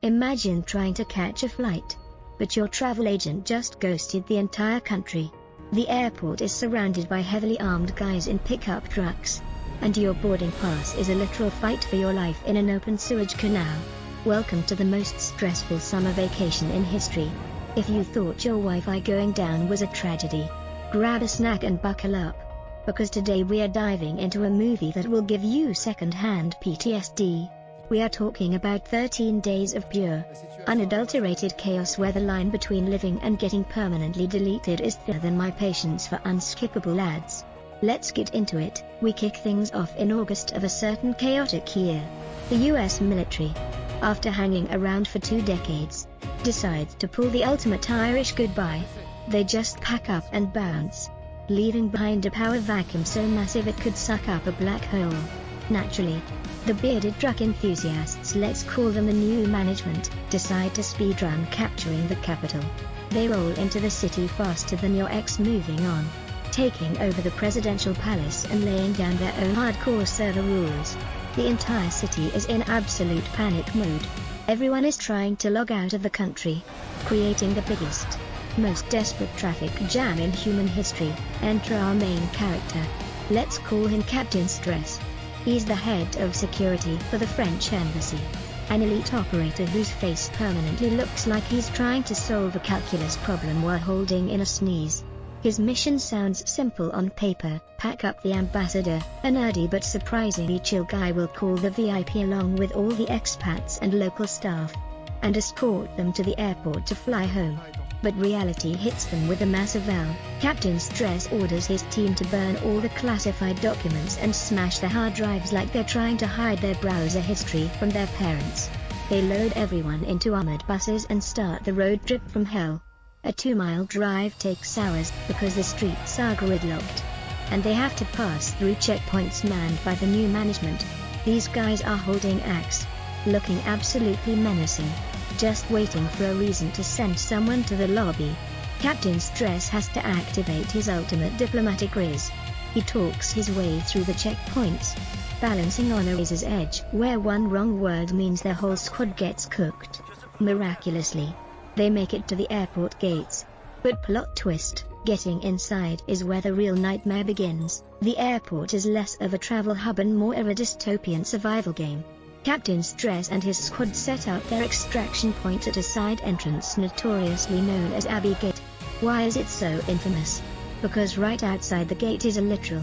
Imagine trying to catch a flight, but your travel agent just ghosted the entire country. The airport is surrounded by heavily armed guys in pickup trucks, and your boarding pass is a literal fight for your life in an open sewage canal. Welcome to the most stressful summer vacation in history. If you thought your Wi-Fi going down was a tragedy, grab a snack and buckle up, because today we are diving into a movie that will give you second-hand PTSD. We are talking about 13 days of pure, unadulterated chaos where the line between living and getting permanently deleted is thinner than my patience for unskippable ads. Let's get into it. We kick things off in August of a certain chaotic year. The US military, after hanging around for 2 decades, decides to pull the ultimate Irish goodbye. They just pack up and bounce, leaving behind a power vacuum so massive it could suck up a black hole. Naturally, the bearded truck enthusiasts, let's call them the new management, decide to speedrun capturing the capital. They roll into the city faster than your ex, moving on, taking over the presidential palace and laying down their own hardcore server rules. The entire city is in absolute panic mode. Everyone is trying to log out of the country, creating the biggest, most desperate traffic jam in human history. Enter our main character. Let's call him Captain Stress. He's the head of security for the French embassy, an elite operator whose face permanently looks like he's trying to solve a calculus problem while holding in a sneeze. His mission sounds simple on paper: pack up the ambassador, a nerdy but surprisingly chill guy will call the VIP along with all the expats and local staff, and escort them to the airport to fly home. But reality hits them with a massive L. Captain Stress orders his team to burn all the classified documents and smash the hard drives like they're trying to hide their browser history from their parents. They load everyone into armored buses and start the road trip from hell. A 2-mile drive takes hours because the streets are gridlocked, and they have to pass through checkpoints manned by the new management. These guys are holding axe, looking absolutely menacing, just waiting for a reason to send someone to the lobby. Captain Stress has to activate his ultimate diplomatic riz. He talks his way through the checkpoints, balancing on a razor's edge where one wrong word means their whole squad gets cooked. Miraculously, they make it to the airport gates. But plot twist, getting inside is where the real nightmare begins. The airport is less of a travel hub and more of a dystopian survival game. Captain Stress and his squad set up their extraction point at a side entrance notoriously known as Abbey Gate. Why is it so infamous? Because right outside the gate is a literal,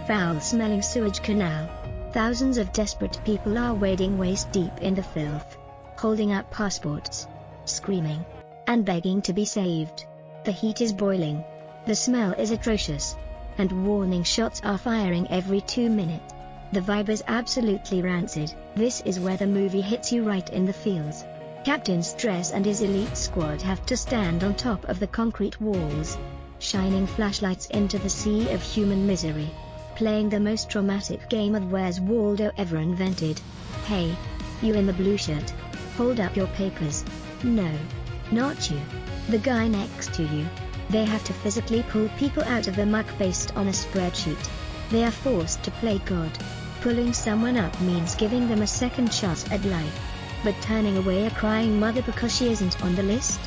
foul-smelling sewage canal. Thousands of desperate people are wading waist-deep in the filth, holding up passports, screaming, and begging to be saved. The heat is boiling, the smell is atrocious, and warning shots are firing every 2 minutes. The vibe is absolutely rancid. This is where the movie hits you right in the feels. Captain Stress and his elite squad have to stand on top of the concrete walls, shining flashlights into the sea of human misery, playing the most traumatic game of Where's Waldo ever invented. Hey, you in the blue shirt, hold up your papers. No, not you. The guy next to you. They have to physically pull people out of the muck based on a spreadsheet. They are forced to play God. Pulling someone up means giving them a second shot at life. But turning away a crying mother because she isn't on the list?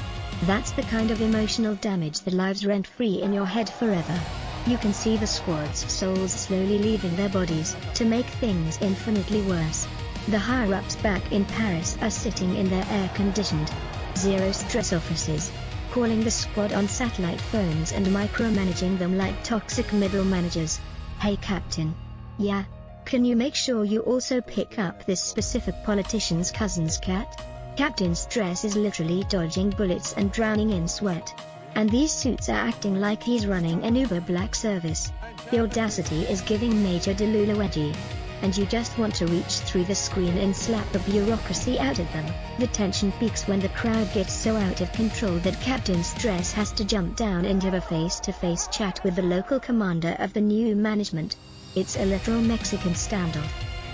That's the kind of emotional damage that lives rent-free in your head forever. You can see the squad's souls slowly leaving their bodies, to make things infinitely worse. The higher-ups back in Paris are sitting in their air-conditioned, zero-stress offices, calling the squad on satellite phones and micromanaging them like toxic middle managers. Hey Captain. Yeah? Can you make sure you also pick up this specific politician's cousin's cat? Captain Stress is literally dodging bullets and drowning in sweat. And these suits are acting like he's running an Uber Black service. The audacity is giving Major Delulu edgy. And you just want to reach through the screen and slap the bureaucracy out of them. The tension peaks when the crowd gets so out of control that Captain Stress has to jump down into a face-to-face chat with the local commander of the new management. It's a literal Mexican standoff.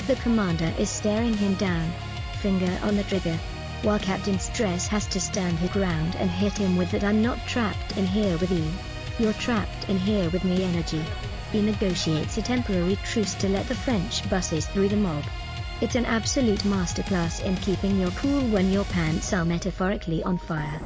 The commander is staring him down, finger on the trigger, while Captain Stress has to stand his ground and hit him with that "I'm not trapped in here with you. You're trapped in here with me" energy. He negotiates a temporary truce to let the French buses through the mob. It's an absolute masterclass in keeping your cool when your pants are metaphorically on fire.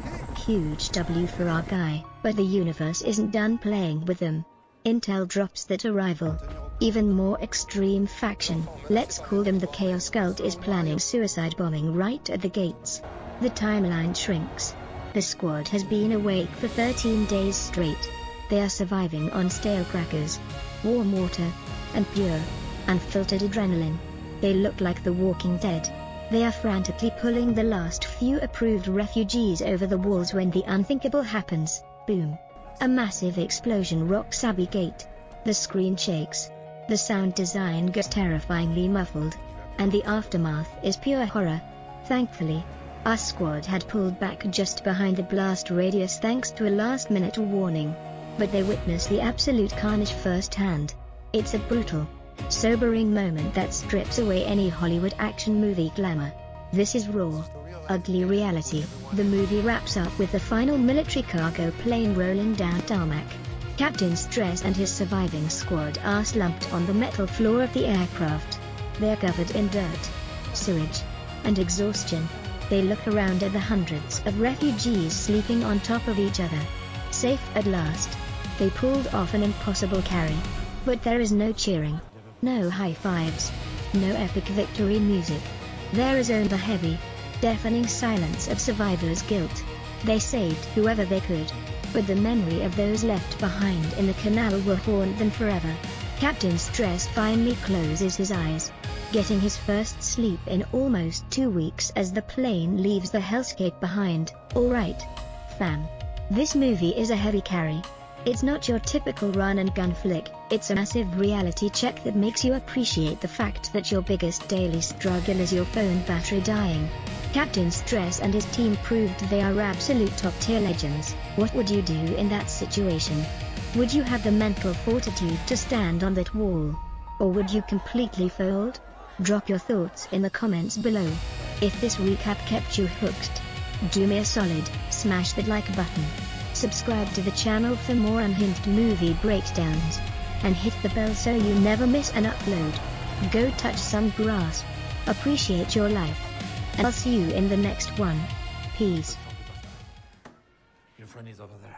Huge W for our guy, but the universe isn't done playing with them. Intel drops that a rival, even more extreme faction, let's call them the Chaos Cult, is planning suicide bombing right at the gates. The timeline shrinks. The squad has been awake for 13 days straight. They are surviving on stale crackers, warm water, and pure, unfiltered adrenaline. They look like the Walking Dead. They are frantically pulling the last few approved refugees over the walls when the unthinkable happens. Boom. A massive explosion rocks Abbey Gate. The screen shakes. The sound design goes terrifyingly muffled. And the aftermath is pure horror. Thankfully, our squad had pulled back just behind the blast radius thanks to a last-minute warning. But they witnessed the absolute carnage firsthand. It's a brutal, sobering moment that strips away any Hollywood action movie glamour. This is raw, ugly reality. The movie wraps up with the final military cargo plane rolling down tarmac. Captain Stress and his surviving squad are slumped on the metal floor of the aircraft. They are covered in dirt, sewage, and exhaustion. They look around at the hundreds of refugees sleeping on top of each other. Safe at last. They pulled off an impossible carry. But there is no cheering, no high fives, no epic victory music. There is only the heavy, deafening silence of survivors' guilt. They saved whoever they could, but the memory of those left behind in the canal will haunt them forever. Captain Stress finally closes his eyes, getting his first sleep in almost 2 weeks as the plane leaves the hellscape behind. Alright, fam. This movie is a heavy carry. It's not your typical run-and-gun flick, it's a massive reality check that makes you appreciate the fact that your biggest daily struggle is your phone battery dying. Captain Stress and his team proved they are absolute top-tier legends. What would you do in that situation? Would you have the mental fortitude to stand on that wall? Or would you completely fold? Drop your thoughts in the comments below. If this recap kept you hooked, do me a solid, smash that like button. Subscribe to the channel for more unhinged movie breakdowns. And hit the bell so you never miss an upload. Go touch some grass. Appreciate your life. And I'll see you in the next one. Peace. Your friend is over there.